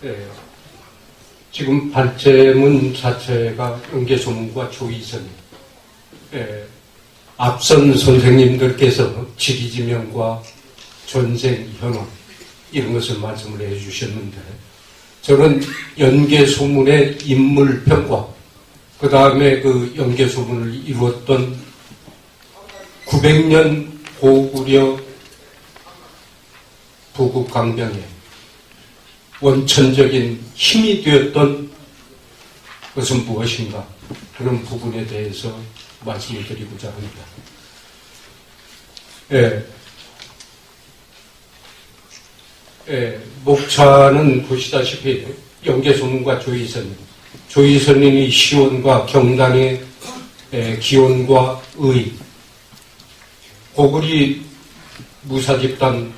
예, 지금 발제문 자체가 연개소문과 조이선이, 예, 앞선 선생님들께서 직위지명과 전생 현황 이런 것을 말씀을 해주셨는데, 저는 연개소문의 인물평가, 그 다음에 그 연개소문을 이루었던 900년 고구려 부국 강병에 원천적인 힘이 되었던 것은 무엇인가, 그런 부분에 대해서 말씀을 드리고자 합니다. 목차는 보시다시피 연개소문과 조이선인이 시온과 경단의 기원과 의, 고구리 무사집단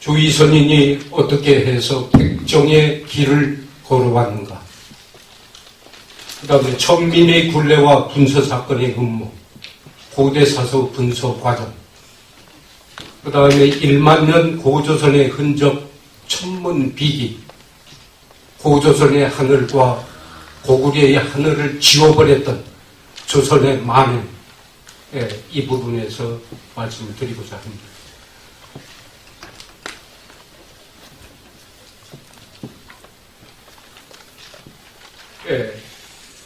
조이선인이 어떻게 해서 백정의 길을 걸어왔는가, 그 다음에 천민의 굴레와 분서 사건의 흠모, 고대 사서 분서 과정, 그 다음에 1만 년 고조선의 흔적 천문 비기, 고조선의 하늘과 고구려의 하늘을 지워버렸던 조선의 만행, 이 부분에서 말씀을 드리고자 합니다.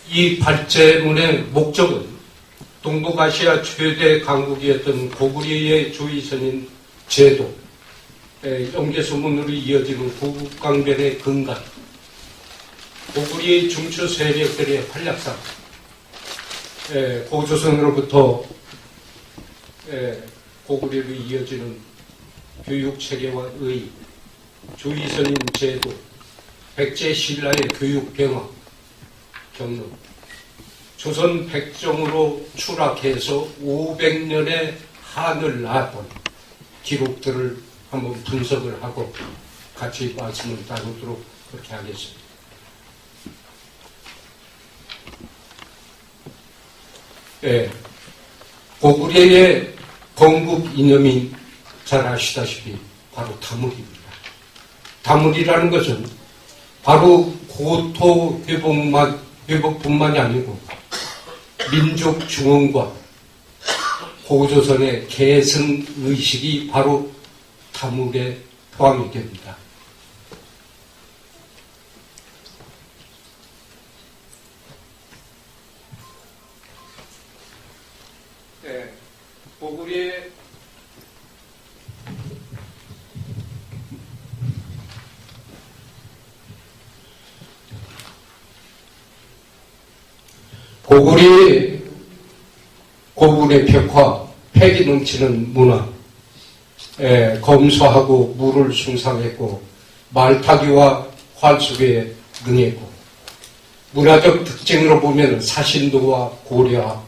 이 발제문의 목적은 동북아시아 최대 강국이었던 고구려의 조이선인 제도, 연개소문으로 이어지는 고국강변의 근간, 고구려의 중추 세력들의 활약상, 고조선으로부터 고구려로 이어지는 교육체계와 의, 조이선인 제도, 백제신라의 교육 변화, 경로, 조선 백정으로 추락해서 500년의 한을 낳았던 기록들을 한번 분석을 하고 같이 말씀을 나누도록 그렇게 하겠습니다. 고구려의 건국 이념이 잘 아시다시피 바로 다물입니다. 다물이라는 것은 바로 고토 회복뿐만이 아니고 민족 중흥과 고조선의 계승 의식이 바로 다물에 포함이 됩니다. 고구려의 벽화, 패기 넘치는 문화, 검소하고 물을 숭상했고 말타기와 활수에 능했고, 문화적 특징으로 보면 사신도와 고려화,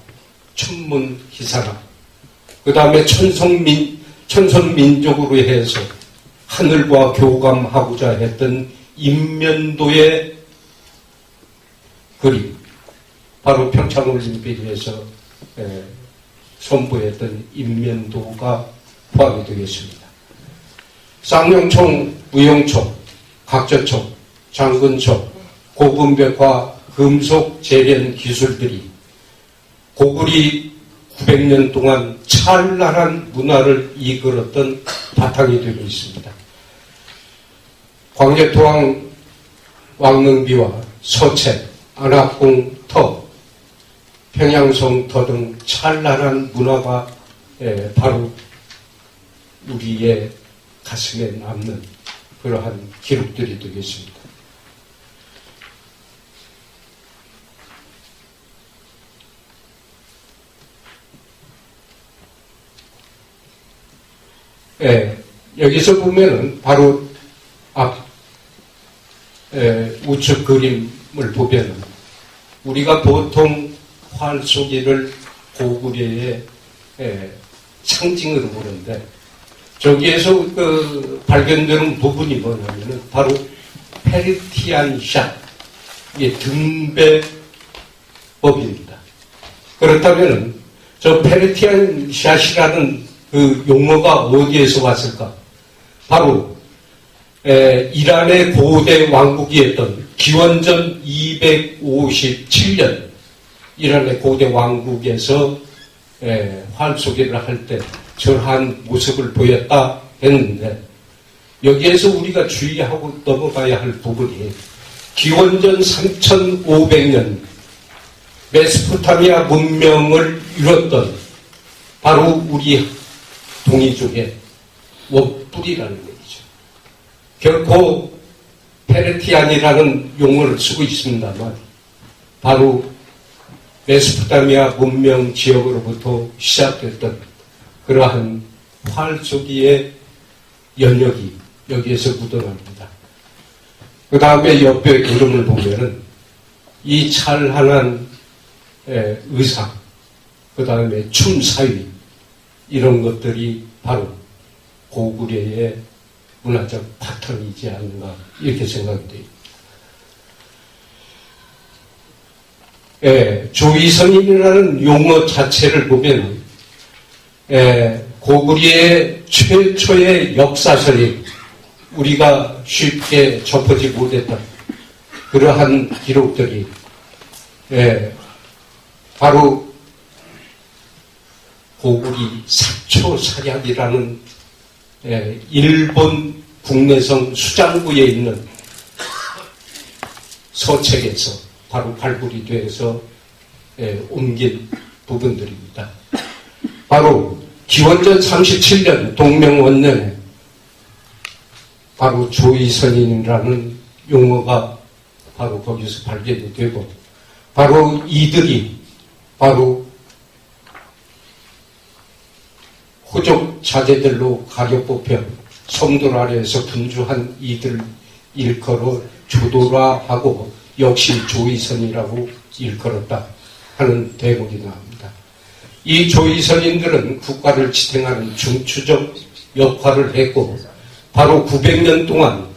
천문 희사라, 그 다음에 천선민족으로 해서 하늘과 교감하고자 했던 인면도의 그림, 바로 평창올림픽에서 선보였던 인면도가 포함이 되겠습니다. 쌍용총, 무용총, 각저총, 장근총, 고금벽화, 금속 재련 기술들이 고구리 900년 동안 찬란한 문화를 이끌었던 바탕이 되고 있습니다. 광해토왕 왕릉비와 서체, 안압궁 터, 평양성터 등 찬란한 문화가 바로 우리의 가슴에 남는 그러한 기록들이 되겠습니다. 여기서 보면은 바로 우측 그림을 보면은 우리가 보통 활쏘기를 고구려의 상징으로 보는데, 저기에서 발견되는 부분이 뭐냐면은 바로 페르티안 샷, 이게 등배법입니다. 그렇다면은 저 페르티안 샷이라는 그 용어가 어디에서 왔을까? 바로 이란의 고대 왕국이었던 기원전 257년 이란의 고대 왕국에서 활쏘기를 할 때 저러한 모습을 보였다 했는데, 여기에서 우리가 주의하고 넘어가야 할 부분이 기원전 3500년 메소포타미아 문명을 이뤘던 바로 우리 동이족의 원뿔이라는 얘기죠. 결코 페르티안이라는 용어를 쓰고 있습니다만 바로 메소포타미아 문명 지역으로부터 시작됐던 그러한 활쏘기의 연역이 여기에서 묻어납니다. 그 다음에 옆에 그림을 보면은 이 찬란한 의상, 그 다음에 춤 사위, 이런 것들이 바로 고구려의 문화적 파턴이지 않는가 이렇게 생각이 됩니다. 조이선인이라는 용어 자체를 보면 고구려의 최초의 역사설이 우리가 쉽게 접하지 못했던 그러한 기록들이 바로 고구리 사초사략이라는 일본 국내성 수장구에 있는 서책에서 바로 발굴이 돼서 옮긴 부분들입니다. 바로 기원전 37년 동명원년에 바로 조이선인이라는 용어가 바로 거기서 발견이 되고, 바로 이들이 바로 호족 자제들로 가려 뽑혀 성돌 아래에서 분주한 이들 일컬어 조도라하고 역시 조이선이라고 일컬었다 하는 대목이 나옵니다. 이 조이선인들은 국가를 지탱하는 중추적 역할을 했고 바로 900년 동안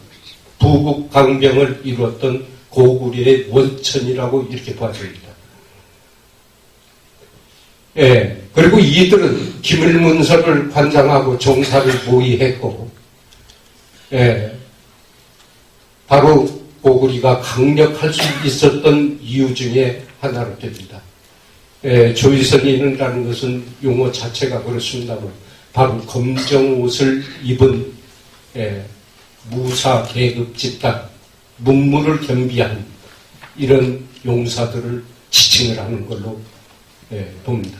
부국 강병을 이루었던 고구려의 원천이라고 이렇게 봐집니다. 그리고 이들은 기밀문서를 관장하고 정사를 모의했고, 바로 고구려가 강력할 수 있었던 이유 중에 하나로 됩니다. 조이선인이라는 것은 용어 자체가 그렇습니다만 바로 검정 옷을 입은 무사 계급 집단, 문무를 겸비한 이런 용사들을 지칭을 하는 걸로 봅니다.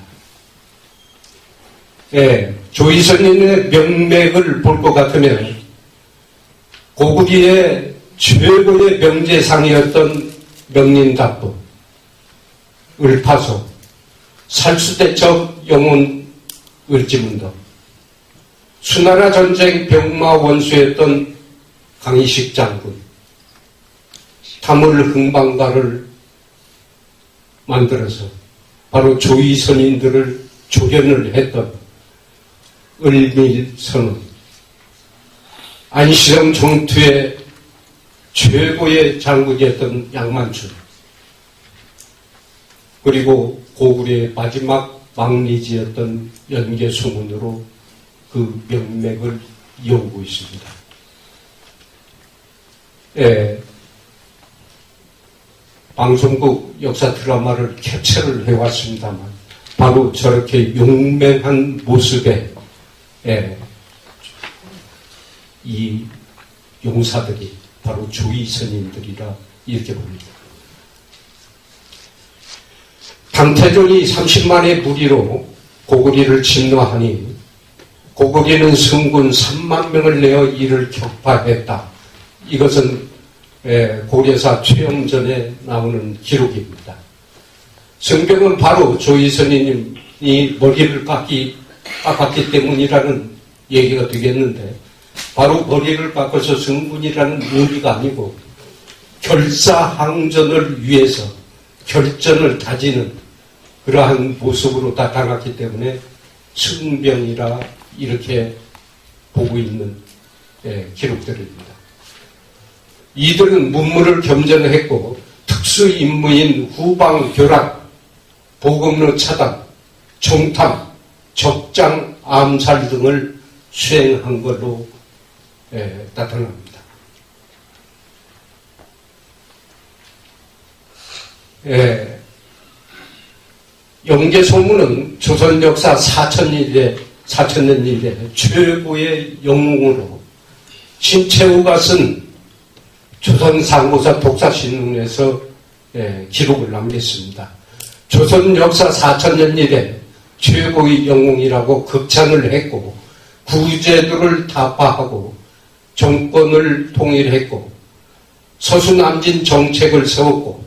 조이선인의 명맥을 볼 것 같으면 고구려의 최고의 명제상이었던 명린답부, 을파소, 살수대첩 영혼 을지문덕, 수나라 전쟁 병마 원수였던 강희식 장군, 탐을 흥방가를 만들어서 바로 조이선인들을 조련을 했던 을밀선원, 안시성 정투의 최고의 장군이었던 양만춘, 그리고 고구려의 마지막 망리지였던 연개수문으로 그 명맥을 이어오고 있습니다. 방송국 역사 드라마를 캡처를 해왔습니다만 바로 저렇게 용맹한 모습에 이 용사들이 바로 조이선인들이라 이렇게 봅니다. 당태종이 30만의 무리로 고구려를 침노하니 고구려는 성군 3만 명을 내어 이를 격파했다. 이것은 고려사 최영전에 나오는 기록입니다. 성경은 바로 조이선인이 머리를 깎았기 때문이라는 얘기가 되겠는데, 바로 머리를 깎아서 성군이라는 의미가 아니고 결사항전을 위해서 결전을 다지는 그러한 모습으로 나타났기 때문에 승병이라 이렇게 보고 있는 기록들입니다. 이들은 문무를 겸전했고 특수 임무인 후방 교란, 보급로 차단, 총탐, 적장 암살 등을 수행한 걸로 나타납니다. 영계소문은 조선 역사 4천년 이래 최고의 영웅으로 신채후가 쓴 조선상고사 독사신문에서 기록을 남겼습니다. 조선 역사 4천년 이래 최고의 영웅이라고 극찬을 했고 구제도를 타파하고 정권을 통일했고 서수남진 정책을 세웠고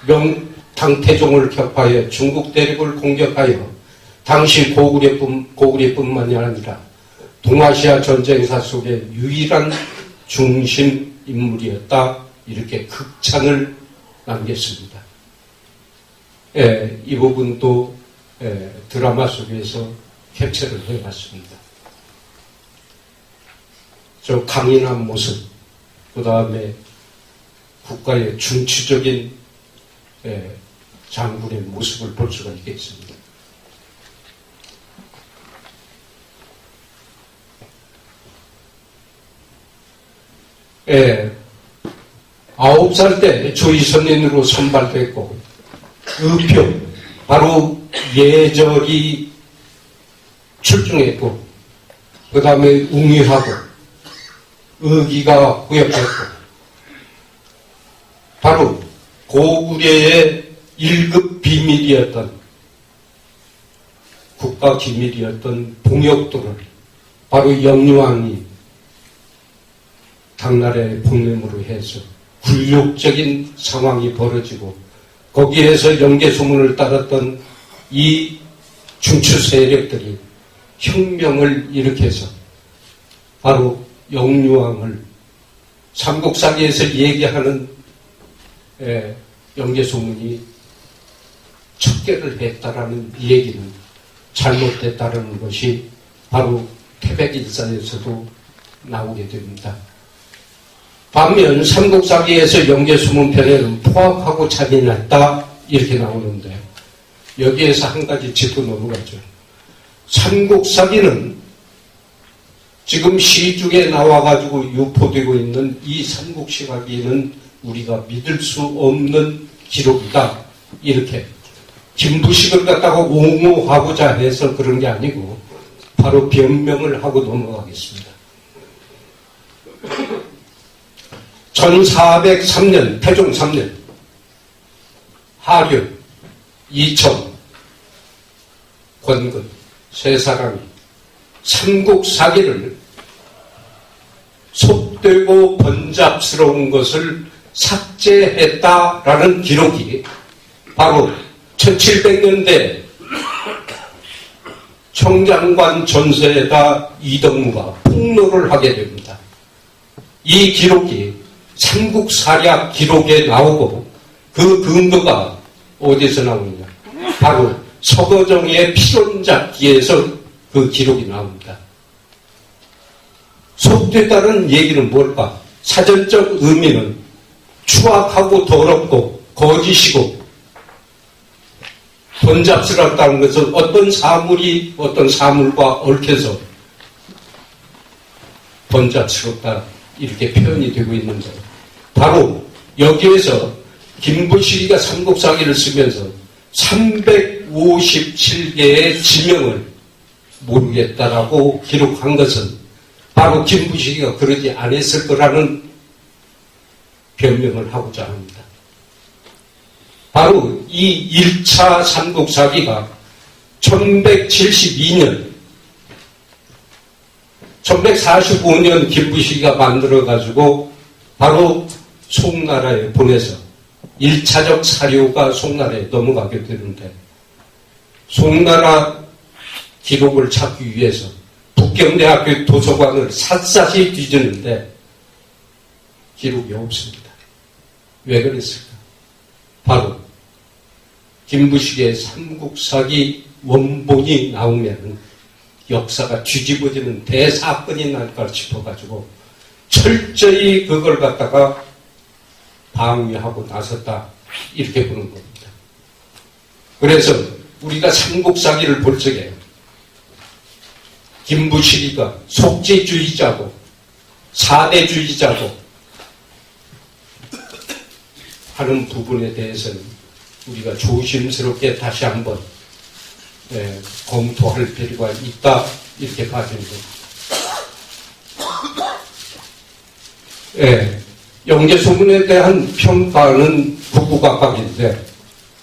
명탕태종을 격파해 중국 대륙을 공격하여 당시 고구려뿐만이 아니라 동아시아 전쟁사 속의 유일한 중심 인물이었다. 이렇게 극찬을 남겼습니다. 이 부분도 드라마 속에서 캡처를 해봤습니다. 저 강인한 모습, 그 다음에 국가의 중추적인 장군의 모습을 볼 수가 있겠습니다. 9살 때 조위선인으로 선발됐고 의표, 바로 예절이 출중했고 그 다음에 웅의하고 의기가 후역했고 바로 고구려의 1급 비밀이었던 국가 기밀이었던 봉역도를 바로 영유왕이 당나라의 복림으로 해서 굴욕적인 상황이 벌어지고 거기에서 영계소문을 따랐던 이 중추 세력들이 혁명을 일으켜서 바로 영유왕을 삼국사기에서 얘기하는 영계소문이 척결을 했다라는 얘기는 잘못됐다라는 것이 바로 태백일사에서도 나오게 됩니다. 반면 삼국사기에서 영계소문편에는 포악하고 잔인했다 이렇게 나오는데 여기에서 한 가지 짚고 넘어가죠. 삼국사기는 지금 시중에 나와가지고 유포되고 있는 이 삼국시가기는 우리가 믿을 수 없는 기록이다. 이렇게 김부식을 갖다가 옹호하고자 해서 그런 게 아니고 바로 변명을 하고 넘어가겠습니다. 1403년 태종 3년 하류, 이청, 권근 세 사람이 삼국사기를 속되고 번잡스러운 것을 삭제했다라는 기록이 바로 1700년대 청장관 전세에다 이덕무가 폭로를 하게 됩니다. 이 기록이 삼국사략 기록에 나오고 그 근거가 어디서 나오느냐? 바로 서거정의 필원잡기에서 그 기록이 나옵니다. 속되다는 얘기는 뭘까? 사전적 의미는 추악하고 더럽고 거짓이고 번잡스럽다는 것은 어떤 사물이 어떤 사물과 얽혀서 번잡스럽다 이렇게 표현이 되고 있는데 바로 여기에서 김부식이가 삼국사기를 쓰면서 357개의 지명을 모르겠다라고 기록한 것은 바로 김부식이가 그러지 않았을 거라는 변명을 하고자 합니다. 바로 이 1차 삼국사기가 1172년 1145년 김부식이가 만들어가지고 바로 송나라에 보내서 1차적 사료가 송나라에 넘어가게 되는데 송나라 기록을 찾기 위해서 북경대학교 도서관을 샅샅이 뒤지는데 기록이 없습니다. 왜 그랬을까? 바로 김부식의 삼국사기 원본이 나오면 역사가 뒤집어지는 대사건이 날까 싶어가지고 철저히 그걸 갖다가 방위하고 나섰다 이렇게 보는 겁니다. 그래서 우리가 삼국사기를 볼 적에 김부식이가 속죄주의자고 사대주의자고 하는 부분에 대해서는 우리가 조심스럽게 다시 한번 검토할 필요가 있다, 이렇게 봐주는 겁니다. 영계소문에 대한 평가는 부부각각인데,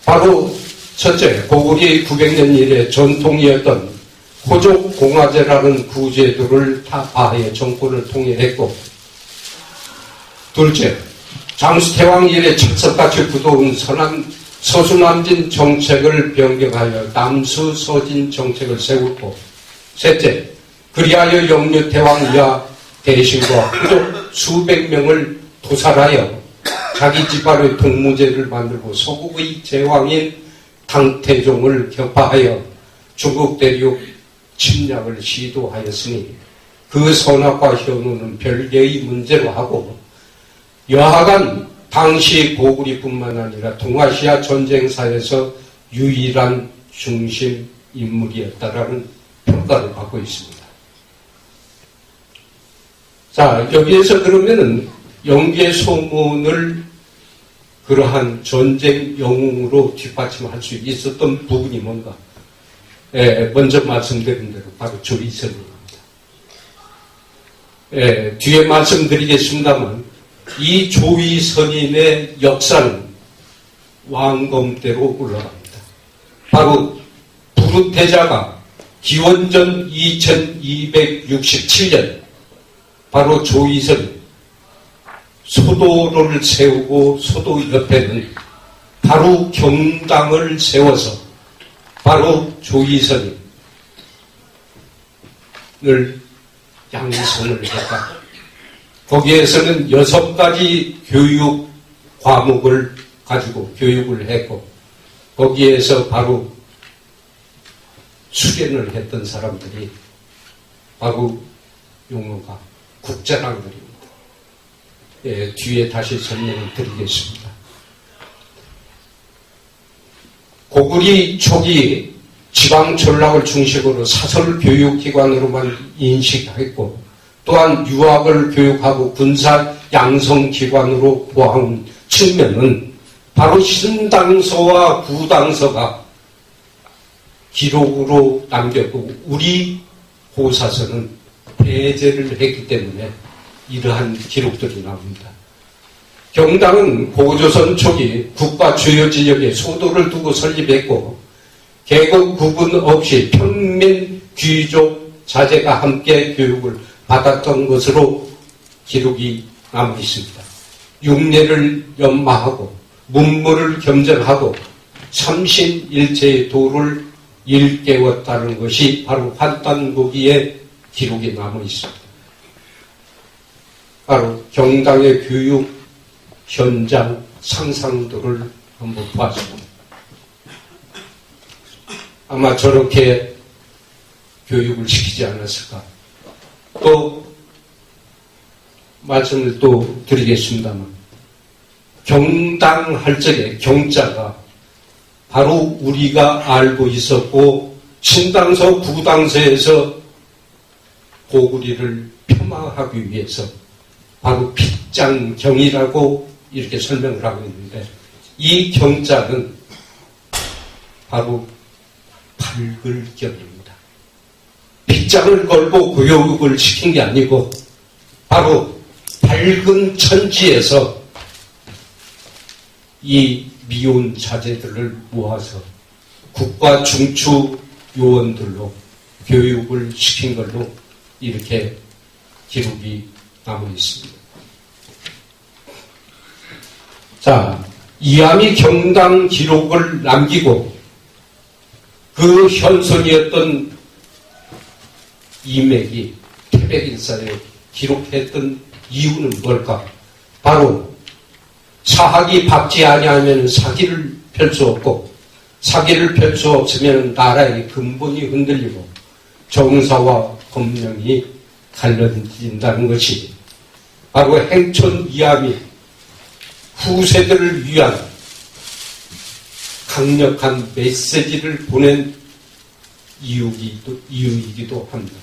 바로 첫째, 고구리 900년 이래 전통이었던 호족공화제라는 구제도를 타파하여 정권을 통일했고, 둘째, 장수태왕 이래 철석같이 굳어온 서수남진 정책을 변경하여 남수서진 정책을 세웠고, 셋째, 그리하여 영유태왕 이하 대신과 후족 수백 명을 도살하여 자기 집안의 동무제를 만들고 소국의 제왕인 당태종을 격파하여 중국 대륙 침략을 시도하였으니, 그 선악과 현우는 별개의 문제로 하고, 여하간 당시 고구리뿐만 아니라 동아시아 전쟁사에서 유일한 중심 인물이었다라는 평가를 받고 있습니다. 자, 여기에서 그러면은 영계소문을 그러한 전쟁 영웅으로 뒷받침할 수 있었던 부분이 뭔가? 먼저 말씀드린 대로 바로 조이선입니다. 뒤에 말씀드리겠습니다만, 이 조이선인의 역사는 왕검대로 올라갑니다. 바로 부르테자가 기원전 2267년 바로 조이선 소도를 세우고, 소도 옆에는 바로 경당을 세워서 바로 조이선을 양성을 했다. 거기에서는 6가지 교육 과목을 가지고 교육을 했고, 거기에서 바로 수련을 했던 사람들이 바로 용어가 국자랑들입니다. 뒤에 다시 설명을 드리겠습니다. 고구리 초기 지방 전락을 중심으로 사설 교육기관으로만 인식했고, 또한 유학을 교육하고 군사 양성기관으로 보아온 측면은 바로 신당서와 구당서가 기록으로 남겼고, 우리 고사서는 배제를 했기 때문에 이러한 기록들이 나옵니다. 경당은 고조선 초기 국가 주요 지역에 소도를 두고 설립했고, 계급 구분 없이 평민 귀족 자제가 함께 교육을 받았던 것으로 기록이 남아 있습니다. 육례를 연마하고 문물을 겸전하고 삼신일체의 도를 일깨웠다는 것이 바로 환단고기에 기록이 남아 있습니다. 바로 경당의 교육 현장 상상도를 한번 보았습니다. 아마 저렇게 교육을 시키지 않았을까. 또 말씀을 또 드리겠습니다만, 경당할 적에 경자가 바로 우리가 알고 있었고, 신당서 구당서에서 고구리를 폄하하기 위해서 바로 빗장경이라고 이렇게 설명을 하고 있는데, 이 경자는 바로 밝을 경입니다. 빗장을 걸고 교육을 시킨 게 아니고, 바로 밝은 천지에서 이 미혼 자제들을 모아서 국가 중추 요원들로 교육을 시킨 걸로 이렇게 기록이 남아 있습니다. 자, 이함이 경당 기록을 남기고 그 현손이었던 이맥이 태백인사에 기록했던 이유는 뭘까? 바로 사학이 박지 아니하면 사기를 펼 수 없고, 사기를 펼 수 없으면 나라의 근본이 흔들리고 정사와 법령이 갈라진다는 것이 바로 행촌 이함이 후세들을 위한 강력한 메시지를 보낸 이유이기도 합니다.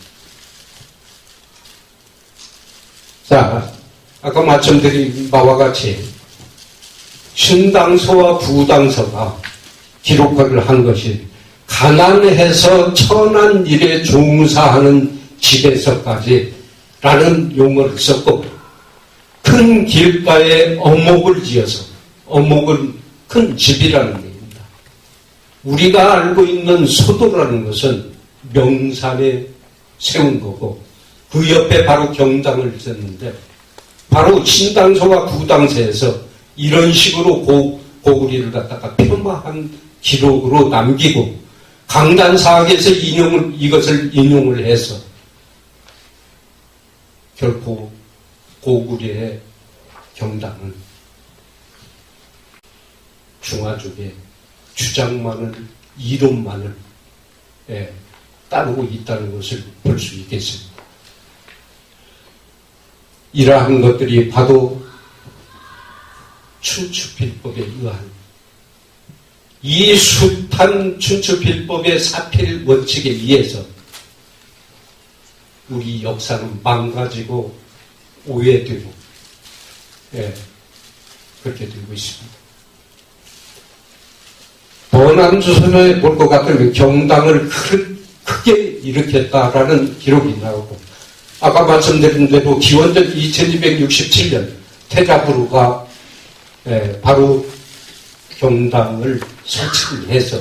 자, 아까 말씀드린 바와 같이 신당서와 구당서가 기록을 한 것이 가난해서 천한 일에 종사하는 집에서까지 라는 용어를 썼고, 큰 길가에 어목을 지어서, 어목은 큰 집이라는 얘기입니다. 우리가 알고 있는 소도라는 것은 명산에 세운 거고, 그 옆에 바로 경당을 썼는데, 바로 신당서와 구당서에서 이런 식으로 고구리를 갖다가 표마한 기록으로 남기고, 강단사학에서 이것을 인용을 해서 결코 고구려의 경당은 중화족의 주장만을, 이론만을 따르고 있다는 것을 볼 수 있겠습니다. 이러한 것들이 바로 춘추필법에 의한 이 숱한 춘추필법의 사필 원칙에 의해서 우리 역사는 망가지고 오해되고 그렇게 되고 있습니다. 번안조선에 볼 것 같으면 경당을 크게 일으켰다라는 기록이 나오고, 아까 말씀드린 대로 기원전 2267년 태자부루가 바로 경당을 설치를 해서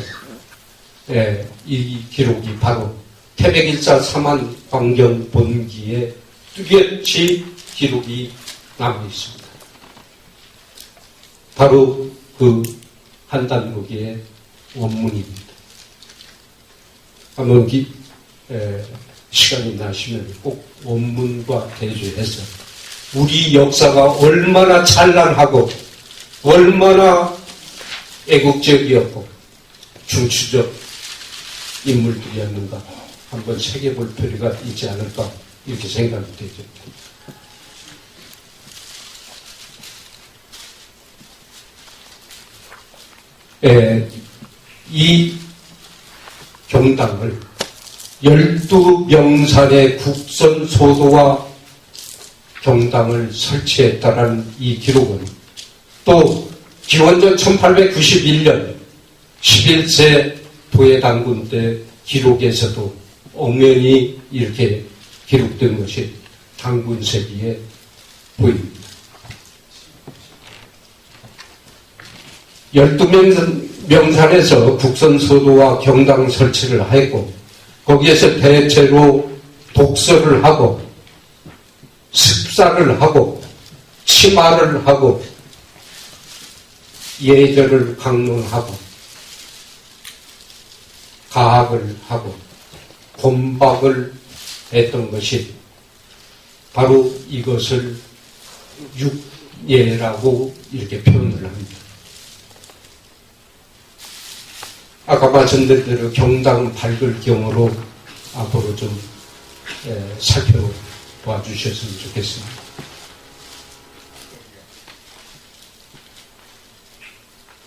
이 기록이 바로 태백일사 삼한 광경 본기에 뚜렷이 기록이 남아 있습니다. 바로 그 한단무기의 원문입니다. 한번 시간이 나시면 꼭 원문과 대조해서 우리 역사가 얼마나 찬란하고 얼마나 애국적이었고 중추적 인물들이었는가 한번 새겨볼 필요가 있지 않을까 이렇게 생각이 되죠. 이 경당을 12명산의 국선소도와 경당을 설치했다라는 이 기록은 또 기원전 1891년 11세 도예당군 때 기록에서도 엄연히 이렇게 기록된 것이 당군세기에 보입니다. 12명산에서 국선소도와 경당 설치를 하였고, 거기에서 대체로 독서를 하고 습사를 하고 치마를 하고 예절을 강론하고 가학을 하고 곤박을 했던 것이 바로 이것을 육예라고 이렇게 표현을 합니다. 아까 말씀드린 대로 경당 밝을 경우로 앞으로 좀 살펴봐 주셨으면 좋겠습니다.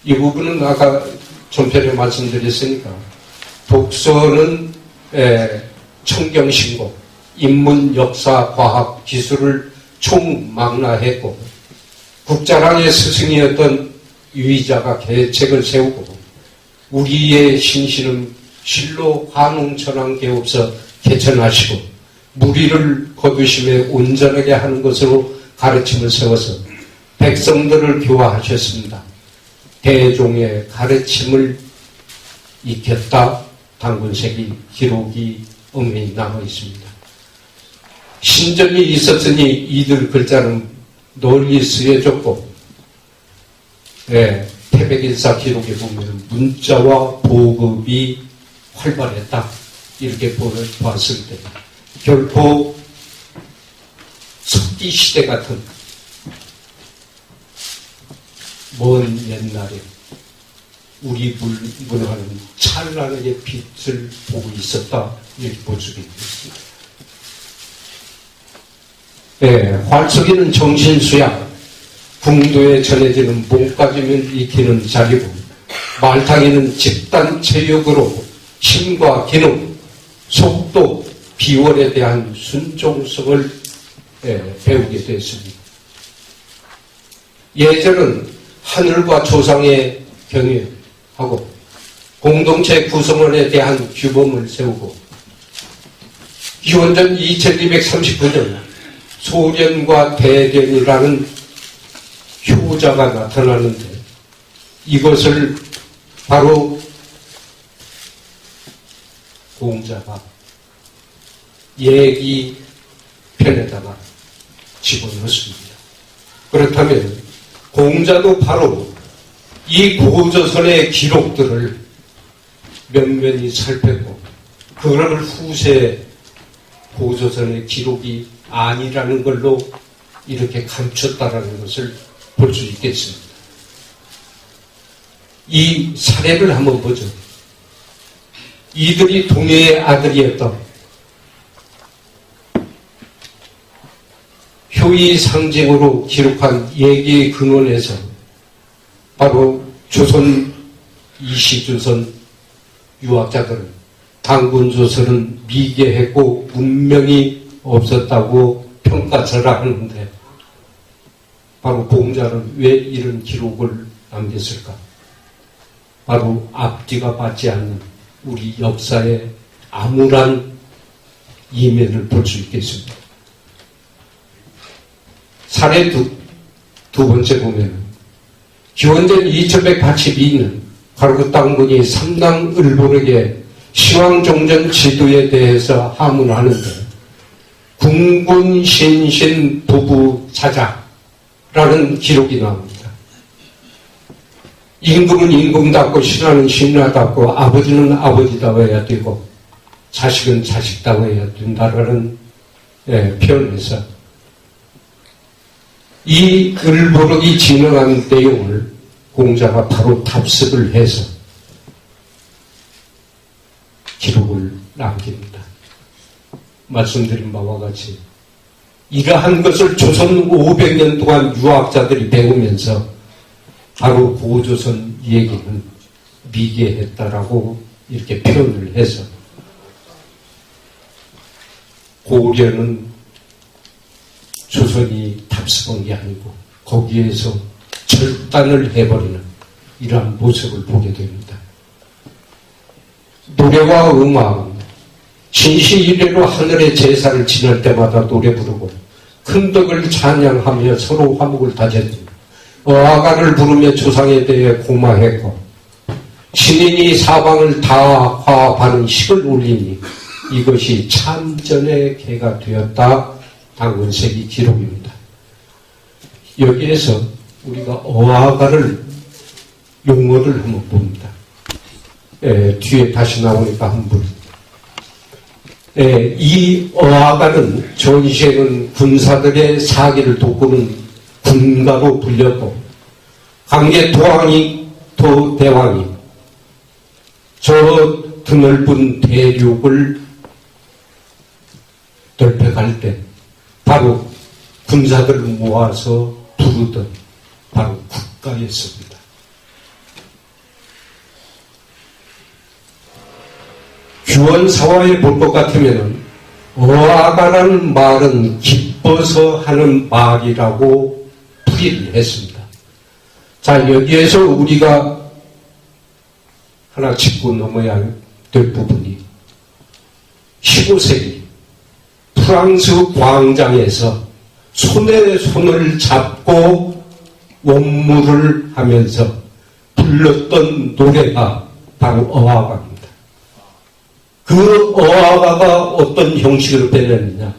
이 부분은 아까 전편에 말씀드렸으니까 독서는 청경신고, 인문, 역사, 과학, 기술을 총망라했고 국자랑의 스승이었던 유의자가 계책을 세우고 우리의 신신은 실로 환웅천왕 개업서 개천하시고 무리를 거두심에 온전하게 하는 것으로 가르침을 세워서 백성들을 교화하셨습니다. 대종의 가르침을 익혔다. 당군세기 기록이 엄연히 남아 있습니다. 신전이 있었으니 이들 글자는 널리 쓰여졌고, 태백일사 기록에 보면 문자와 보급이 활발했다. 이렇게 보았을 때 결코 석기시대 같은 먼 옛날에 우리 문화는 찬란하게 빛을 보고 있었다. 이렇게 볼 수가 있습니다. 활쏘기는 정신수양, 궁도에 전해지는 몸까지면 익히는 자리고, 말타기는 집단체육으로 힘과 기능, 속도, 비월에 대한 순종성을 배우게 되었습니다. 예절은 하늘과 조상에 경외하고 공동체 구성원에 대한 규범을 세우고 기원전 2239년 소련과 대련이라는 효자가 나타나는데 이것을 바로 공자가 얘기 편에다가 집어넣었습니다. 그렇다면 공자도 바로 이 고조선의 기록들을 면면히 살폈고 그걸 후세 고조선의 기록이 아니라는 걸로 이렇게 감췄다라는 것을 볼 수 있겠습니다. 이 사례를 한번 보죠. 이들이 동해의 아들이었던 효의 상징으로 기록한 얘기의 근원에서 바로 조선 이시조선 유학자들은 당군조선은 미개했고 문명이 없었다고 평가절하하는데 바로 공자는 왜 이런 기록을 남겼을까? 바로 앞뒤가 맞지 않는 우리 역사의 암울한 이면을 볼 수 있겠습니다. 사례 두 번째 보면 기원전 2182년 가르구 당군이 삼당을보에게 시황종전 지도에 대해서 하문하는데 궁군신신 부부 자자라는 기록이 나옵니다. 임금은 임금답고 신하는 신하답고 아버지는 아버지다워야 되고 자식은 자식다워야 된다라는 표현에서 이 을보록이 진행한 내용을 공자가 바로 답습을 해서 기록을 남깁니다. 말씀드린 바와 같이 이러한 것을 조선 500년 동안 유학자들이 배우면서 바로 고조선 얘기는 미개했다라고 이렇게 표현을 해서 고려는 조선이 답습한 게 아니고 거기에서 절단을 해버리는 이러한 모습을 보게 됩니다. 노래와 음악, 진시 이래로 하늘의 제사를 지낼 때마다 노래 부르고 큰 덕을 찬양하며 서로 화목을 다졌습니다. 어아가를 부르며 조상에 대해 고마했고 신인이 사방을 다 화합하는 식을 올리니 이것이 참전의 개가 되었다. 당군세기 기록입니다. 여기에서 우리가 어아가를 용어를 한번 봅니다. 뒤에 다시 나오니까 한번 이 어아가는 전시에는 군사들의 사기를 돕고는 군가로 불렸고 강계 도대왕이 저 드넓은 대륙을 넓혀갈 때 바로 군사들을 모아서 부르던 바로 국가였습니다. 규원사화에 볼 것 같으면 어아가라는 말은 기뻐서 하는 말이라고 풀이를 했습니다. 자, 여기에서 우리가 하나 짚고 넘어야 될 부분이 15세기 프랑스 광장에서 손에 손을 잡고 원무를 하면서 불렀던 노래가 바로 어아가입니다. 그 어아가가 어떤 형식으로 변했느냐?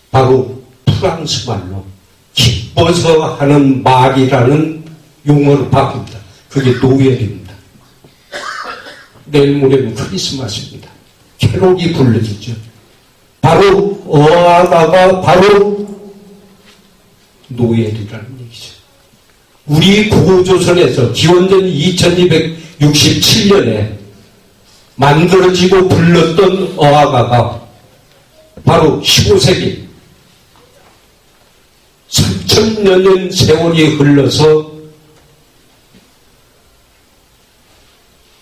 바로 프랑스 말로 기뻐서 하는 말이라는 용어로 바뀝니다. 그게 노엘입니다. 내일 모레는 크리스마스입니다. 캐롤이 불러지죠. 바로 어아가가 바로 노엘이라는 얘기죠. 우리 고조선에서 기원전 2267년에 만들어지고 불렀던 어아가가 바로 15세기 3000여 년 세월이 흘러서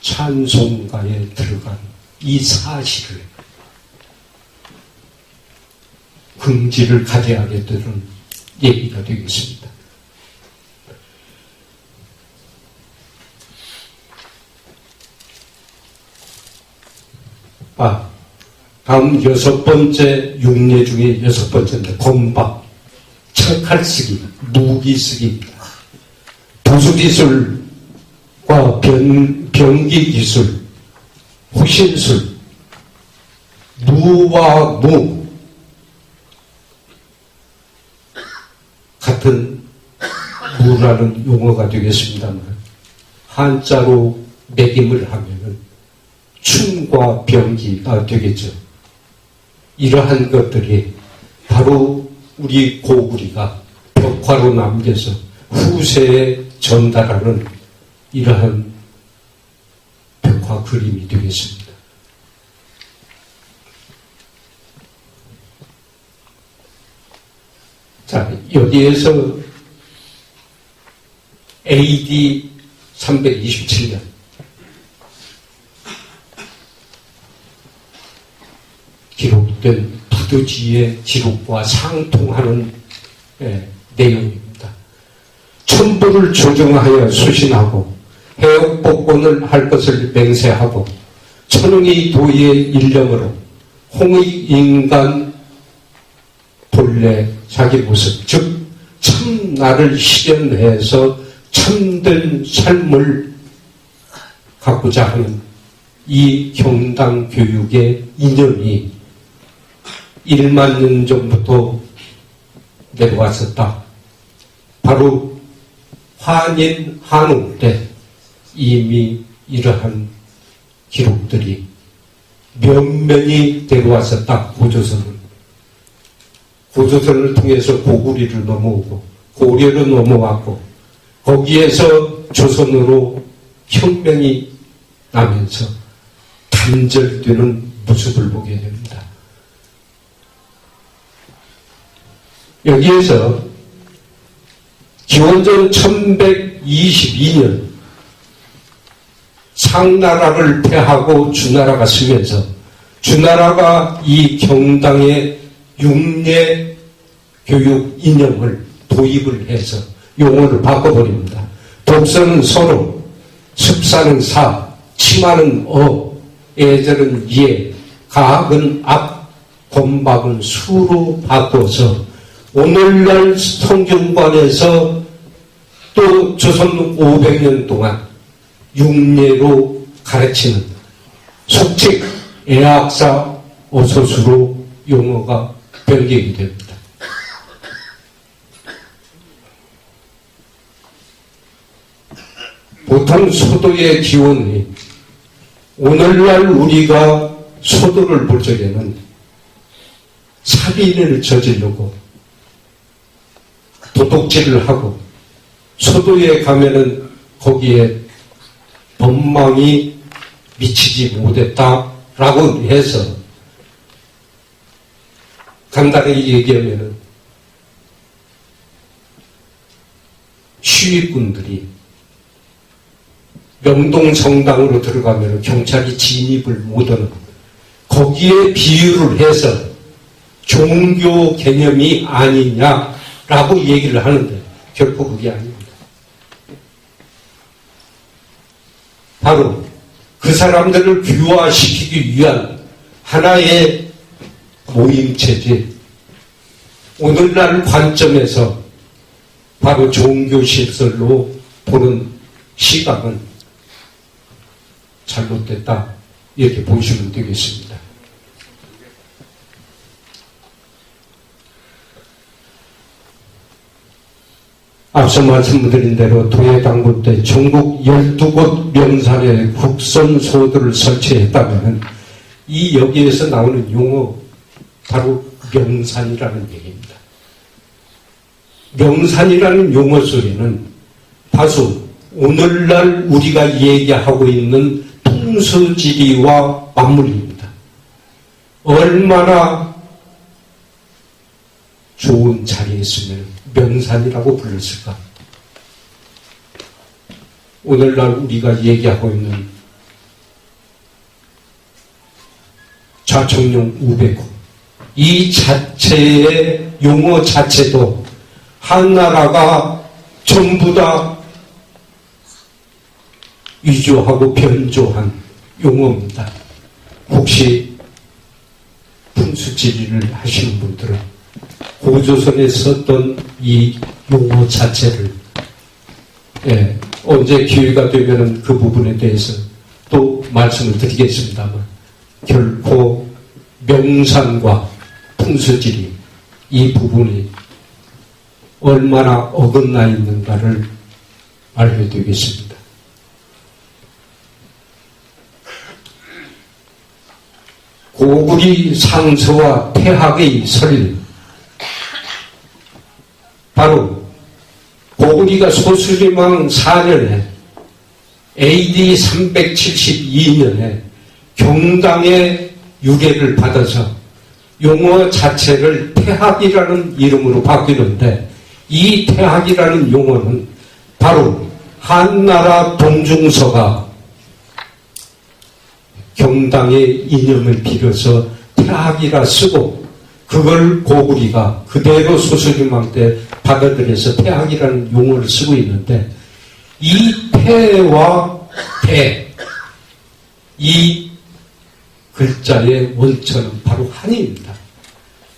찬송가에 들어간 이 사실을 긍지를 가져야게 되는 얘기가 되겠습니다. 다음 6번째 육례 중에 6번째인데 건박, 창칼 쓰기, 무기 쓰기입니다. 도수기술과 병기기술, 호신술, 무와 무 같은 무라는 용어가 되겠습니다만 한자로 매김을 하면은 춤과 병기가 되겠죠. 이러한 것들이 바로 우리 고구리가 벽화로 남겨서 후세에 전달하는 이러한 벽화 그림이 되겠습니다. 자, 여기에서 AD 327년 기록된 부두지의 기록과 상통하는 내용입니다. 천부를 조정하여 수신하고 해옥복권을 할 것을 맹세하고 천웅이 도의 일념으로 홍의 인간 본래 자기 모습 즉 참나를 실현해서 참된 삶을 갖고자 하는 이 경당 교육의 이념이 1만 년 전부터 내려왔었다. 바로 한인 한옥 때 이미 이러한 기록들이 면면이 내려왔었다. 고조선을 통해서 고구리를 넘어오고 고려를 넘어왔고 거기에서 조선으로 혁명이 나면서 단절되는 모습을 보게 됩니다. 여기에서 기원전 1122년 상나라를 패하고 주나라가 쓰면서 주나라가 이 경당의 육례 교육 이념을 도입을 해서 용어를 바꿔버립니다. 독서는 서로, 습사는 사, 치마는 어, 애절은 예, 가학은 악, 건박은 수로 바꿔서 오늘날 성균관에서 또 조선 500년 동안 육례로 가르치는 속책 애학사 어소수로 용어가 변경이 됩니다. 보통 소도의 기원이 오늘날 우리가 소도를 볼 적에는 살인을 저지르고 도둑질을 하고 소도에 가면은 거기에 법망이 미치지 못했다라고 해서 간단히 얘기하면은 시위꾼들이 명동성당으로 들어가면 경찰이 진입을 못하는 거기에 비유를 해서 종교 개념이 아니냐라고 얘기를 하는데 결코 그게 아닙니다. 바로 그 사람들을 규화시키기 위한 하나의 모임체제, 오늘날 관점에서 바로 종교시설로 보는 시각은 잘못됐다 이렇게 보시면 되겠습니다. 앞서 말씀드린 대로 도예당군 때 전국 12곳 명산에 국선소들을 설치했다면 이 여기에서 나오는 용어 바로 명산이라는 얘기입니다. 명산이라는 용어 소리는 다소 오늘날 우리가 얘기하고 있는 풍수지리와 맞물립니다. 얼마나 좋은 자리에 있으면 명산이라고 불렀을까? 오늘날 우리가 얘기하고 있는 좌청룡 우백호 이 자체의 용어 자체도 한나라가 전부 다 위조하고 변조한 용어입니다. 혹시 풍수지리를 하시는 분들은 고조선에 썼던 이 용어 자체를 언제 기회가 되면 그 부분에 대해서 또 말씀을 드리겠습니다만 결코 명산과 풍수지리 이 부분이 얼마나 어긋나 있는가를 알게 되겠습니다. 고구리 상서와 태학의 설립, 바로 고구리가 소수림왕 4년에 AD 372년에 경당의 유래를 받아서 용어 자체를 태학이라는 이름으로 바뀌는데, 이 태학이라는 용어는 바로 한나라 동중서가 경당의 이념을 빌어서 태학이라 쓰고, 그걸 고구리가 그대로 소수림왕 때 받아들여서 태학이라는 용어를 쓰고 있는데, 이 태와 대, 이 글자의 원천은 바로 한입니다.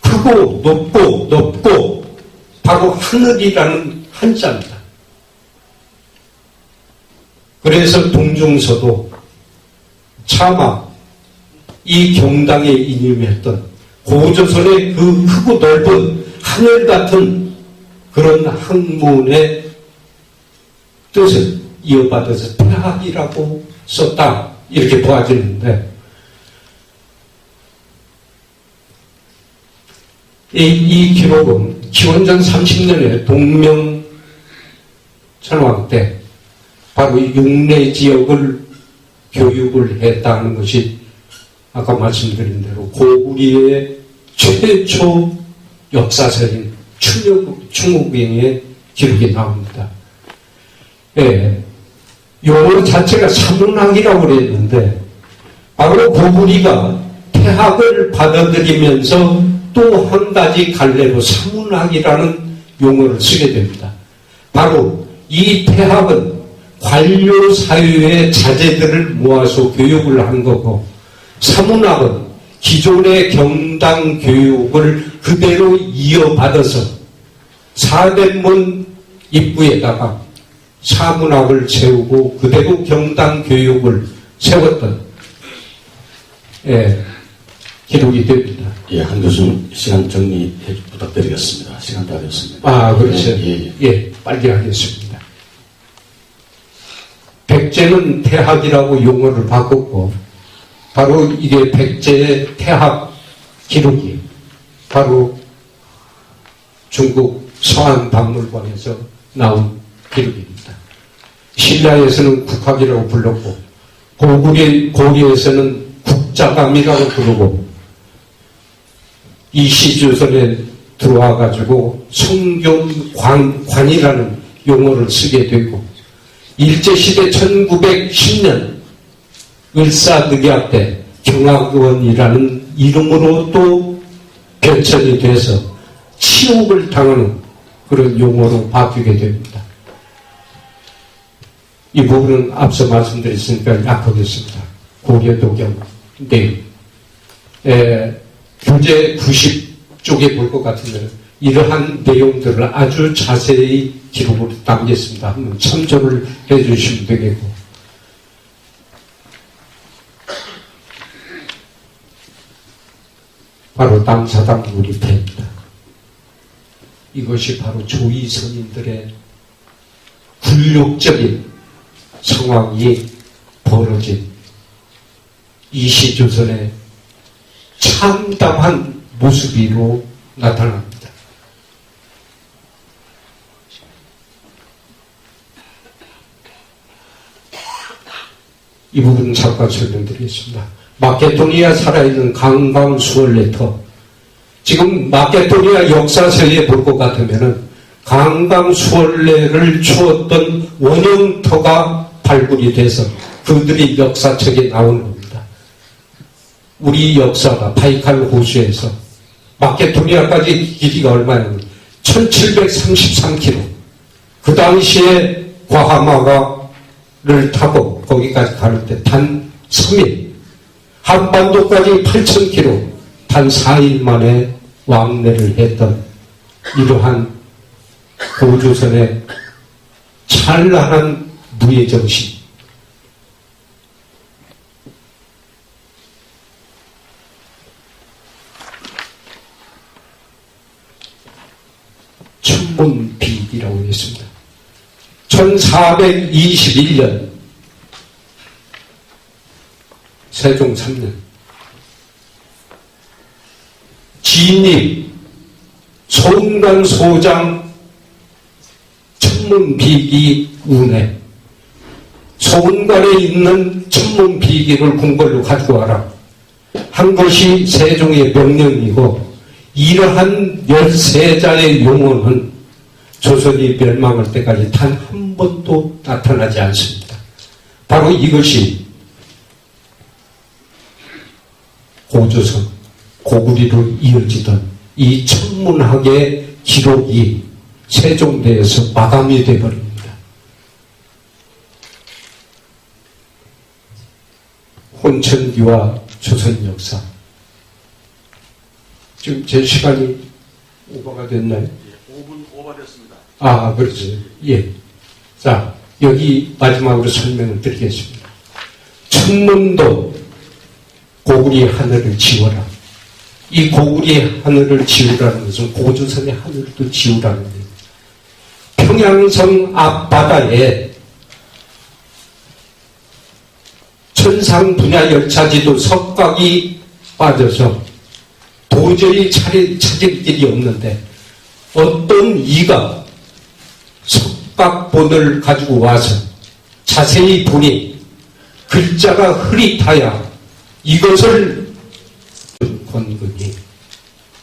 크고 높고 넓고 바로 하늘이라는 한자입니다. 그래서 동중서도 차마 이 경당에 이념했던 고조선의 그 크고 넓은 하늘 같은 그런 학문의 뜻을 이어받아서 태학이라고 썼다, 이렇게 보아지는데, 이 기록은 기원전 30년에 동명천왕 때 바로 이 육내 지역을 교육을 했다는 것이 아까 말씀드린 대로 고구리의 최초 역사서인 충옥행의 기록이 나옵니다. 용어 자체가 사문학이라고 그랬는데, 바로 고구리가 태학을 받아들이면서 또 한 가지 갈래로 사문학이라는 용어를 쓰게 됩니다. 바로 이 태학은 관료 사회의 자제들을 모아서 교육을 한 거고, 사문학은 기존의 경당 교육을 그대로 이어받아서 사대문 입구에다가 사문학을 세우고 그대로 경당 교육을 세웠던 기록이 됩니다. 예, 한 교수님 시간 정리 부탁드리겠습니다. 시간 다 됐습니다. 그렇죠. 빨리 하겠습니다. 백제는 태학이라고 용어를 바꿨고, 바로 이게 백제의 태학 기록이 바로 중국 서한박물관에서 나온 기록입니다. 신라에서는 국학이라고 불렀고, 고리에서는 국자감이라고 부르고, 이시조선에 들어와가지고 성균관이라는 용어를 쓰게 되고, 일제시대 1910년 을사늑약 때 경학원이라는 이름으로 또 변천이 돼서 치욕을 당하는 그런 용어로 바뀌게 됩니다. 이 부분은 앞서 말씀드렸으니까 약하겠습니다. 고려도경 내용. 교재 90쪽에 볼 것 같으면 이러한 내용들을 아주 자세히 기록으로 남겼습니다. 한번 참조를 해주시면 되겠고, 바로 남사당 우리패입니다. 이것이 바로 조이선인들의 굴욕적인 상황이 벌어진 이시조선의 참담한 모습으로 나타납니다. 이 부분 잠깐 설명드리겠습니다. 마케도니아 살아있는 강강수월레터, 지금 마케도니아 역사서에 볼 것 같으면은 강강수월레를 추었던 원형터가 발굴이 돼서 그들이 역사책에 나오는 겁니다. 우리 역사가 바이칼 호수에서 마케도니아까지 길이가 얼마냐면 1733km. 그 당시에 과하마가를 타고 거기까지 가는데 단 3일, 한반도까지 8,000km, 단 4일 만에 왕래를 했던 이러한 고조선의 찬란한 무예정신, 천문비기라고 했습니다. 1421년 세종 3년 지인님 소은관 소장 천문비기 운해, 소은관에 있는 천문비기를 궁궐로 가지고 와라 한 것이 세종의 명령이고, 이러한 13자의 용언은 조선이 멸망할 때까지 단 한 번도 나타나지 않습니다. 바로 이것이 고조선, 고구리로 이어지던 이 천문학의 기록이 세종대에서 마감이 되어버립니다. 혼천기와 조선 역사. 지금 제 시간이 오버가 됐나요? 5분 오버됐습니다. 아, 그렇지. 예. 자, 여기 마지막으로 설명을 드리겠습니다. 천문도 고구리 하늘을 지워라. 이 고구리 하늘을 지우라는 것은 고조선의 하늘도 지우라는 거예요. 평양성 앞바다에 천상 분야 열차지도 석각이 빠져서 도저히 찾을 길이 없는데, 어떤 이가 석각본을 가지고 와서 자세히 보니 글자가 흐릿하여 이것을 권근이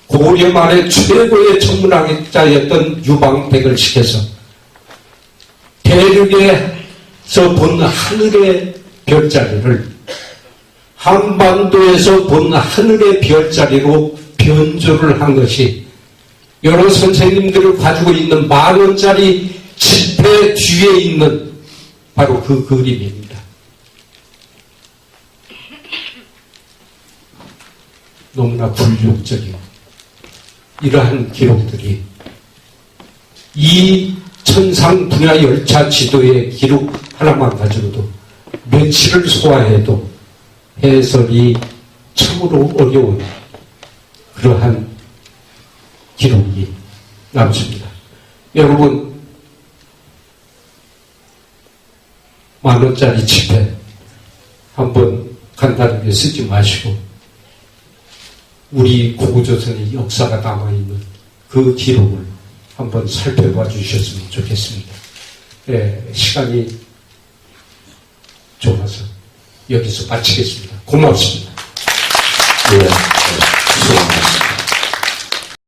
고려 말의 최고의 천문학자였던 유방백을 시켜서 대륙에서 본 하늘의 별자리를 한반도에서 본 하늘의 별자리로 변조를 한 것이 여러 선생님들을 가지고 있는 10,000원짜리 지폐 뒤에 있는 바로 그 그림입니다. 너무나 굴욕적인 이러한 기록들이 이 천상 분야 열차 지도의 기록 하나만 가지고도 며칠을 소화해도 해설이 참으로 어려운 그러한 기록이 남습니다. 여러분, 10,000원짜리 지폐 한번 간단하게 쓰지 마시고 우리 고구조선의 역사가 남아있는 그 기록을 한번 살펴봐 주셨으면 좋겠습니다. 시간이 좋아서 여기서 마치겠습니다. 고맙습니다. 예.